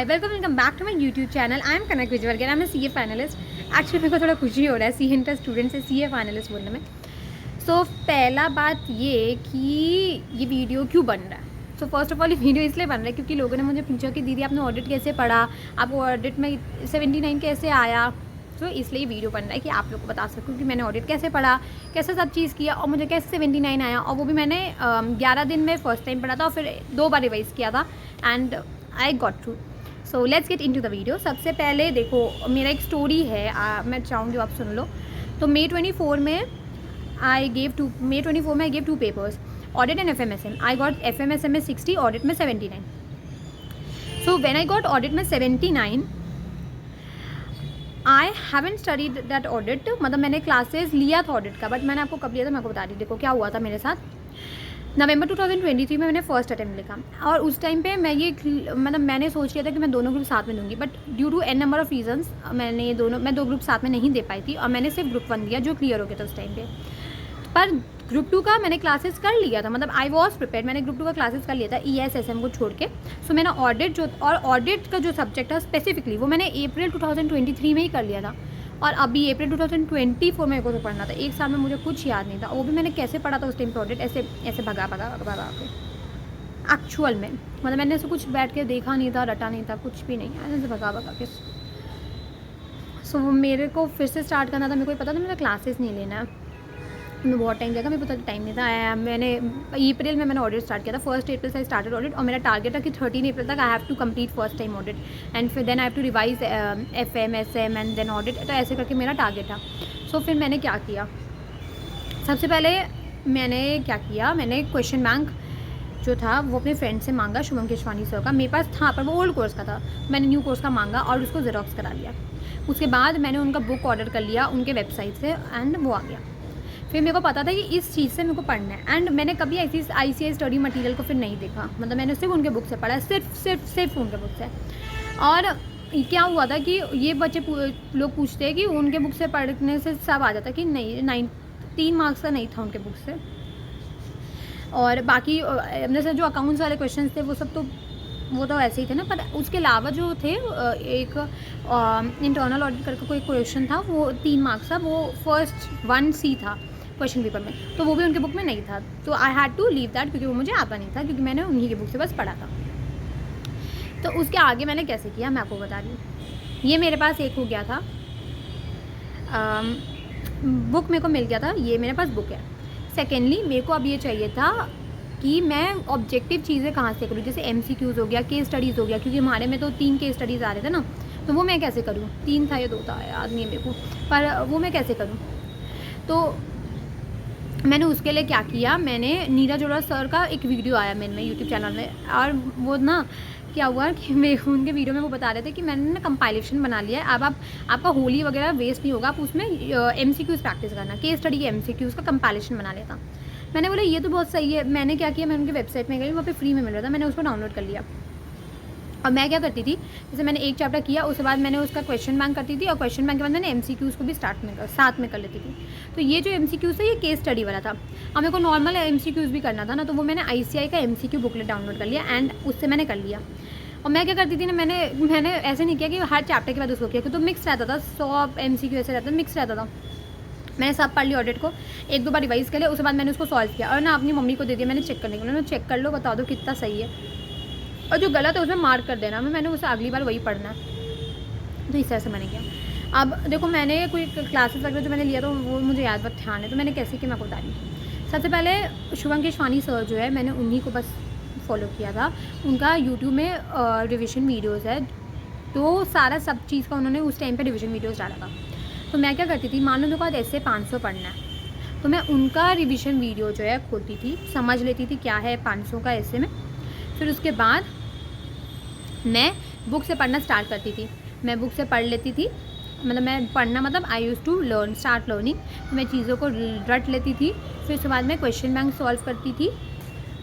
Hi welcome back to my YouTube channel. I am Kanak Vijayvargiya, I am CA finalist. Actually मेरे को थोड़ा खुशी हो रहा है सीए इंटर स्टूडेंट से सीए फाइनलिस्ट बोलने में। सो पहला बात ये कि ये वीडियो क्यों बन रहा है। सो फर्स्ट ऑफ ऑल ये वीडियो इसलिए बन रहा है क्योंकि लोगों ने मुझे पूछा कि दीदी आपने ऑडिट कैसे पढ़ा, आपको ऑडिट में 79 कैसे आया। तो इसलिए वीडियो बन रहा है कि आप लोग को बता सकूँ कि मैंने ऑडिट कैसे पढ़ा, कैसे सब चीज़ किया और मुझे कैसे 79 आया। और वो भी मैंने 11 दिन में फर्स्ट टाइम पढ़ा था और फिर 2 बार रिवाइज़ किया था and I got through. So let's get into the video. सबसे पहले देखो मेरा एक स्टोरी है, मैं चाहूँगी आप सुन लो। तो May 24 में I gave 2 papers, audit and FMSM। I got FMSM में 60, ऑडिट में 79। So when I got audit में 79, I haven't studied that audit. मतलब मैंने क्लासेस लिया था ऑडिट का, बट मैंने आपको कब लिया था मैं आपको बता रही। देखो क्या हुआ था मेरे साथ। नवंबर 2023 में मैंने फर्स्ट अटेम्प्ट लिखा और उस टाइम पे मैं ये मतलब मैंने सोच लिया था कि मैं दोनों ग्रुप साथ में दूंगी, but due to n number of reasons मैं दो ग्रुप साथ में नहीं दे पाई थी और मैंने सिर्फ ग्रुप 1 दिया जो क्लियर हो गया था उस टाइम पे। पर ग्रुप 2 का मैंने क्लासेस कर लिया था, मतलब आई वॉज प्रिपेयर्ड। मैंने ग्रुप 2 का क्लासेस कर लिया था ESSM को छोड़ के। सो मैंने ऑडिट का जो सब्जेक्ट था स्पेसिफिकली वो मैंने अप्रैल 2023 में ही कर लिया था और अभी अप्रैल 2024 में मेरे को पढ़ना था। एक साल में मुझे कुछ याद नहीं था। वो भी मैंने कैसे पढ़ा था उस टाइम पे ऑडिट, ऐसे भगा के एक्चुअल में। मतलब मैंने ऐसे कुछ बैठ के देखा नहीं था, रटा नहीं था, कुछ भी नहीं, ऐसे भगा के। सो मेरे को फिर से स्टार्ट करना था। मेरे को पता था मेरा क्लासेस नहीं लेना है, मैं बहुत टाइम लगा, मेरे को पता टाइम नहीं था। मैंने अप्रैल में मैंने ऑडिट स्टार्ट किया था। 1 अप्रैल से आई स्टार्टेड ऑडिट और मेरा टारगेट था कि 13 अप्रैल तक I have to complete first time audit and फिर then I have to revise FMSM and then audit. तो ऐसे करके मेरा टारगेट था। सो फिर मैंने क्या किया, सबसे पहले मैंने क्वेश्चन बैंक जो था वो अपने फ्रेंड से मांगा, शुभम केशवानी सर का। मेरे पास था पर वो ओल्ड कोर्स का था, मैंने न्यू कोर्स का मांगा और उसको ज़ेरॉक्स करा लिया। उसके बाद मैंने उनका बुक ऑर्डर कर लिया उनके वेबसाइट से एंड वो आ गया। फिर मेरे को पता था कि इस चीज़ से मेरे को पढ़ना है एंड मैंने कभी ऐसी ICI स्टडी मटेरियल को फिर नहीं देखा। मतलब मैंने सिर्फ उनके बुक से पढ़ा, सिर्फ उनके बुक से। और क्या हुआ था कि ये बच्चे लोग पूछते हैं कि उनके बुक से पढ़ने से सब आ जाता कि नहीं, 3 मार्क्स का नहीं था उनके बुक से। और बाकी जैसे जो अकाउंट्स वाले क्वेश्चन थे वो तो ऐसे ही थे ना। पर उसके अलावा जो थे एक इंटरनल ऑडिट करके कोई क्वेश्चन था, वो 3 मार्क्स था, वो फर्स्ट 1C था क्वेश्चन पेपर में, तो वो भी उनके बुक में नहीं था। तो I had to leave that क्योंकि वो मुझे आता नहीं था, क्योंकि मैंने उन्हीं के बुक से बस पढ़ा था। तो उसके आगे मैंने कैसे किया मैं आपको बता रही हूँ। ये मेरे पास एक हो गया था, बुक मेरे को मिल गया था, ये मेरे पास बुक है। सेकेंडली मेरे को अब ये चाहिए था कि मैं ऑब्जेक्टिव चीज़ें कहाँ से करूँ, जैसे MCQs हो गया, केस स्टडीज़ हो गया, क्योंकि हमारे में तो 3 केस स्टडीज़ आ रहे थे ना, तो वो मैं कैसे करूँ। 3 था या 2 था याद नहीं है मेरे को, पर वो मैं कैसे करूँ। तो मैंने उसके लिए क्या किया, मैंने नीरज अरोड़ा सर का एक वीडियो आया मेरे यूट्यूब चैनल में और वो ना क्या हुआ कि मेरे उनके वीडियो में वो बता रहे थे कि मैंने ना कंपाइलेशन बना लिया है। अब आपका होली वगैरह वेस्ट नहीं होगा, आप उसमें MCQs प्रैक्टिस करना, केस स्टडी के MCQs का कंपाइलेशन बना लेता। मैंने बोला ये तो बहुत सही है। मैंने क्या किया, मैंने उनकी वेबसाइट में गई, वहाँ पे फ्री में मिल रहा था, मैंने उसको डाउनलोड कर लिया। और मैं क्या करती थी, जैसे मैंने एक चैप्टर किया उसके बाद मैंने उसका क्वेश्चन बैंक करती थी और क्वेश्चन बैंक के बाद मैंने MCQs को भी साथ में कर लेती थी। तो ये जो MCQs है ये केस स्टडी वाला था और मेरे को नॉर्मल MCQs भी करना था ना, तो वो मैंने ICI का MCQ बुकलेट डाउनलोड कर लिया एंड उससे मैंने कर लिया। और मैं क्या करती थी ना, मैंने ऐसे नहीं किया कि हर चैप्टर के बाद उसको किया, तो मिक्स रहता था, 100 MCQ ऐसे रहता था, मिक्स रहता था। मैंने सब पढ़ लिया ऑडिट को, 1-2 बार रिवाइज़ कर लिया, उसके बाद मैंने उसको सॉल्व किया और ना अपनी मम्मी को दे दिया मैंने चेक करने के लिए। चेक कर लो, बता दो कितना सही है और जो गलत है उसमें मार्क कर देना। मैंने उसे अगली बार वही पढ़ना है। तो इस तरह से मैंने किया। अब देखो मैंने कोई क्लासेस वगैरह जो मैंने लिया तो वो मुझे याद बहुत ध्यान है, तो मैंने कैसे किया मैं आपको बता रही हूँ। सबसे पहले शुभम केशवानी सर जो है, मैंने उन्हीं को बस फॉलो किया था। उनका यूट्यूब में रिविजन वीडियोज़ है, तो सारा सब चीज़ का उन्होंने उस टाइम पर रिविजन वीडियोज़ डाला था। तो मैं क्या करती थी, मान लो मेरे को आज ऐसे 500 पढ़ना है, तो मैं उनका रिविजन वीडियो जो है खोलती थी, समझ लेती थी क्या है 500 का ऐसे में। फिर उसके बाद मैं बुक से पढ़ना स्टार्ट करती थी। मैं बुक से पढ़ लेती थी, मतलब मैं पढ़ना मतलब आई यूज़ टू स्टार्ट लर्निंग। मैं चीज़ों को रट लेती थी, फिर उसके बाद मैं क्वेश्चन बैंक सॉल्व करती थी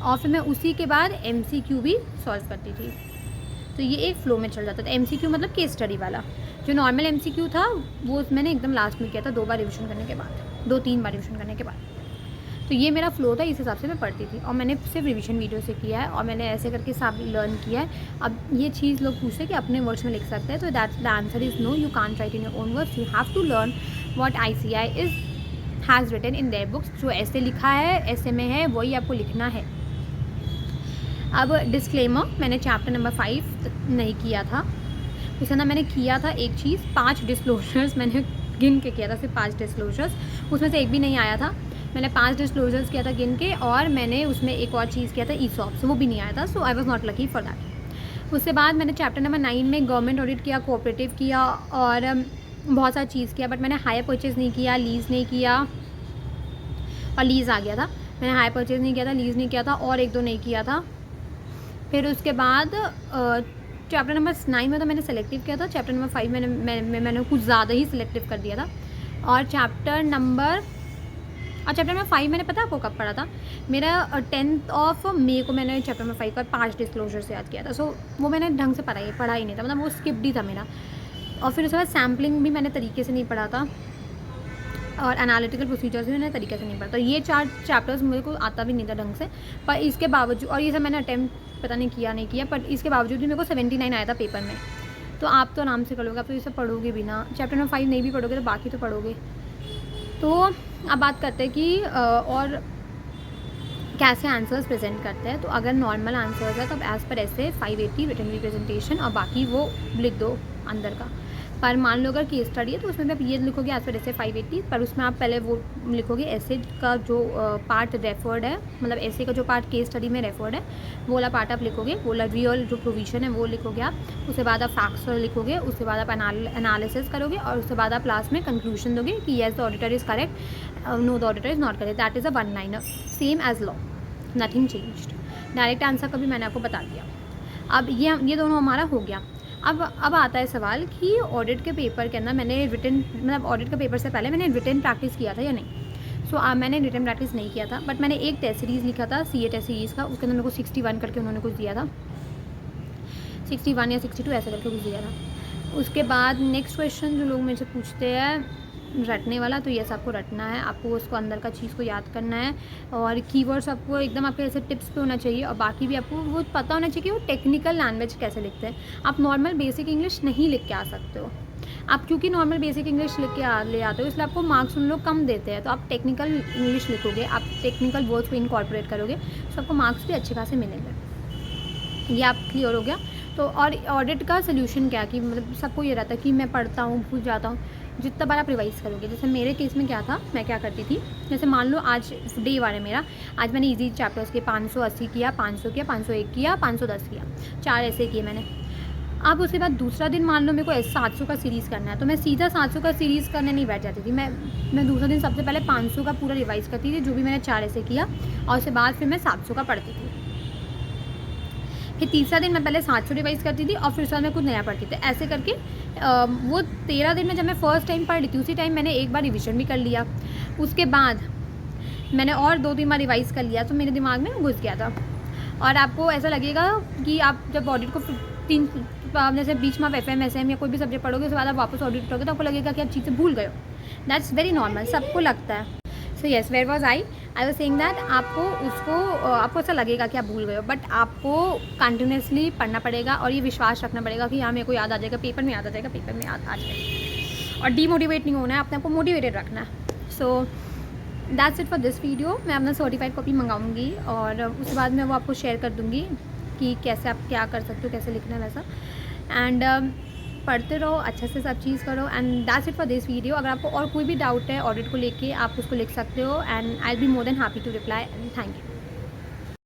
और फिर मैं उसी के बाद MCQ भी सॉल्व करती थी। तो ये एक फ़्लो में चल जाता था। MCQ मतलब केस स्टडी वाला, जो नॉर्मल MCQ था वो मैंने एकदम लास्ट में किया था, 2 बार रिविजन करने के बाद, 2-3 बार रिविजन करने के बाद। तो ये मेरा फ्लो था, इस हिसाब से मैं पढ़ती थी और मैंने सिर्फ रिवीजन वीडियो से किया है और मैंने ऐसे करके सब लर्न किया है। अब ये चीज़ लोग पूछते हैं कि अपने वर्ड्स में लिख सकते हैं, तो that the answer is no, you can't write in your own words, you have to learn what ICI has written in their books. जो ऐसे लिखा है, ऐसे में है, वही आपको लिखना है। अब डिस्क्लेमर, मैंने चैप्टर नंबर 5 नहीं किया था, उसके अंदर मैंने किया था एक चीज़, 5 डिस्क्लोजर्स मैंने गिन के किया था, सिर्फ 5 डिस्क्लोजर्स, उसमें से एक भी नहीं आया था। मैंने 5 डिस्क्लोजर्स किया था गिन के, और मैंने उसमें एक और चीज़ किया था ESOP, सो वो भी नहीं आया था, so I was not lucky for that. उसके बाद मैंने चैप्टर नंबर 9 में गवर्नमेंट ऑडिट किया, कोऑपरेटिव किया और बहुत सारी चीज़ किया, बट मैंने हायर परचेज़ नहीं किया, लीज़ नहीं किया, और लीज़ आ गया था। मैंने हायर परचेज़ नहीं किया था, लीज़ नहीं किया था, और 1-2 नहीं किया था। फिर उसके बाद चैप्टर नंबर 9 में तो मैंने सेलेक्टिव किया था, चैप्टर नंबर 5 मैंने कुछ ज़्यादा ही सिलेक्टिव कर दिया था। और चैप्टर नंबर 5 मैंने पता है आपको कब पढ़ा था, मेरा 10 मई को मैंने चैप्टर नंबर 5 का 5 डिस्क्लोजर से याद किया था। सो वो मैंने ढंग से पढ़ा ही नहीं था, मतलब वो स्किप्ड ही था मेरा। और फिर उसके बाद सैम्पलिंग भी मैंने तरीके से नहीं पढ़ा था, और एनालिटिकल प्रोसीजर्स भी मैंने तरीके से नहीं पढ़ा। तो ये 4 चैप्टर्स मेरे को आता भी नहीं था ढंग से, पर इसके बावजूद, और ये सब मैंने अटैम्प्ट पता नहीं किया, पर इसके बावजूद भी मेरे को 79 आया था पेपर में। तो आप तो आराम से कर लोगे, आप तो ये सब पढ़ोगे भी ना, चैप्टर नंबर 5 नहीं भी पढ़ोगे तो बाकी तो पढ़ोगे। तो अब बात करते हैं कि और कैसे आंसर्स प्रेजेंट करते हैं। तो अगर नॉर्मल आंसर्स है तो एज़ पर ऐसे 580 रिटन रिप्रेजेंटेशन, और बाकी वो लिख दो अंदर का। पर मान लो अगर केस स्टडी है तो उसमें भी आप ये लिखोगे एज पर ऐसे 580, पर उसमें आप पहले वो लिखोगे ऐसे का जो पार्ट रेफर्ड है, मतलब ऐसे का जो पार्ट केस स्टडी में रेफर्ड है वो वाला पार्ट आप लिखोगे, वो वाला रियल जो प्रोविजन है वो लिखोगे आप। उसके बाद आप फैक्ट्स लिखोगे, उसके बाद आप एनालिसिस करोगे, और उसके बाद आप लास्ट में कंक्लूजन दोगे कि yes the auditor is correct, no the auditor is not correct. That is a one liner, same as law, nothing changed. Direct answer का भी मैंने आपको बता दिया। अब ये दोनों हमारा हो गया। अब आता है सवाल कि ऑडिट के पेपर के अंदर मैंने रिटन, मतलब ऑडिट के पेपर से पहले मैंने रिटन प्रैक्टिस किया था या नहीं। सो मैंने रिटन प्रैक्टिस नहीं किया था, बट मैंने एक टेस्ट सीरीज़ लिखा था, CA टेस्ट सीरीज़ का, उसके अंदर मेरे को 61 करके उन्होंने कुछ दिया था, 61 या 62 ऐसे करके कुछ दिया था। उसके बाद नेक्स्ट क्वेश्चन जो लोग मेरे से पूछते हैं रटने वाला, तो ये आपको रटना है, आपको उसको अंदर का चीज़ को याद करना है, और कीवर्ड्स आपको एकदम आपके ऐसे टिप्स पे होना चाहिए, और बाकी भी आपको वो पता होना चाहिए कि वो टेक्निकल लैंग्वेज कैसे लिखते हैं। आप नॉर्मल बेसिक इंग्लिश नहीं लिख के आ सकते हो, आप क्योंकि नॉर्मल बेसिक इंग्लिश लिख के ले आते हो, इसलिए आपको मार्क्स उन लोग कम देते हैं। तो आप टेक्निकल इंग्लिश लिखोगे, आप टेक्निकल वर्ड्स को इनकॉर्पोरेट करोगे, तो आपको मार्क्स भी अच्छे खासे मिलेंगे। ये आप क्लियर हो गया। तो और ऑडिट का सोल्यूशन क्या, कि मतलब सबको ये रहता है कि मैं पढ़ता हूँ, भूल जाता हूँ, जितना बार आप रिवाइज़ करोगे। जैसे मेरे केस में क्या था, मैं क्या करती थी, जैसे मान लो आज डे 1 है मेरा, आज मैंने इजी चैप्टर्स के 580 किया, 500 किया, 501 किया, 510 किया, 4 ऐसे किए मैंने। अब उसके बाद दूसरा दिन मान लो मेरे को 700 का सीरीज़ करना है, तो मैं सीधा 700 का सीरीज़ करने नहीं बैठ जाती थी। मैं दूसरा दिन सबसे पहले 500 का पूरा रिवाइज़ करती थी, जो भी मैंने 4 ऐसे किया, और उसके बाद फिर मैं 700 का पढ़ती थी। फिर तीसरा दिन मैं पहले 700 रिवाइज़ करती थी, और फिर उसके बाद मैं कुछ नया पढ़ती थी। ऐसे करके वो 13 दिन में जब मैं फ़र्स्ट टाइम पढ़ रही थी, उसी टाइम मैंने एक बार रिविज़न भी कर लिया। उसके बाद मैंने और 2-3 बार रिवाइज़ कर लिया, तो मेरे दिमाग में घुस गया था। और आपको ऐसा लगेगा कि आप जब ऑडिट को 3 जैसे बीच में आप FM SM या कोई भी सब्जेक्ट पढ़ोगे, उसके बाद आप वापस ऑडिट करोगे, तो आपको लगेगा कि आप चीज़ें भूल गए हो। दैट्स वेरी नॉर्मल, सबको लगता है। So yes, where was I was saying that आपको ऐसा लगेगा कि आप भूल गए हो, बट आपको कंटिन्यूसली पढ़ना पड़ेगा, और ये विश्वास रखना पड़ेगा कि हाँ मेरे को याद आ जाएगा, पेपर में याद आ जाएगा, पेपर में याद आ जाएगा। और डीमोटिवेट नहीं होना है, अपने आपको मोटिवेटेड रखना है। So that's it for this video. मैं अपना सर्टिफाइड कॉपी मंगाऊंगी, और उसके बाद मैं वो आपको शेयर कर दूँगी कि कैसे आप क्या कर सकते हो, कैसे लिखना है वैसा। एंड पढ़ते रहो, अच्छे से सब चीज़ करो, and that's it for this video. अगर आपको और कोई भी डाउट है ऑडिट को लेके, आप उसको लिख सकते हो, and I will be more than happy to reply, and thank you.